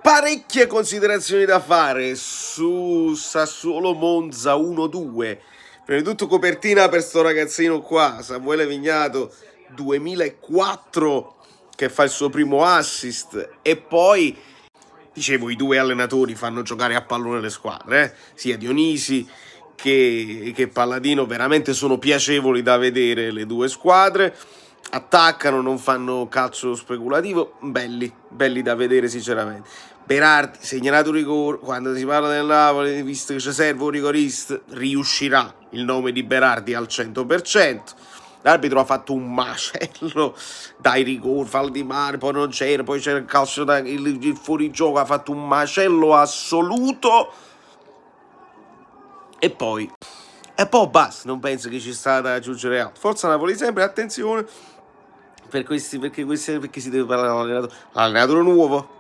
parecchie considerazioni da fare su Sassuolo Monza 1-2. Prima di tutto copertina per sto ragazzino qua, Samuele Vignato 2004, che fa il suo primo assist. E poi, dicevo, i due allenatori fanno giocare a pallone le squadre, sia Dionisi che Palladino, veramente sono piacevoli da vedere le due squadre. Attaccano, non fanno calcio speculativo, belli da vedere sinceramente. Berardi, segnalato un rigore, quando si parla del Napoli, visto che ci serve un rigorista, riuscirà il nome di Berardi al 100%. L'arbitro ha fatto un macello dai rigori, fallo di mare, poi non c'era, poi c'era il calcio, il fuorigioco, ha fatto un macello assoluto. E poi basta, non penso che ci sta da aggiungere altro. Forza Napoli sempre, attenzione, perché si deve parlare all'allenatore nuovo.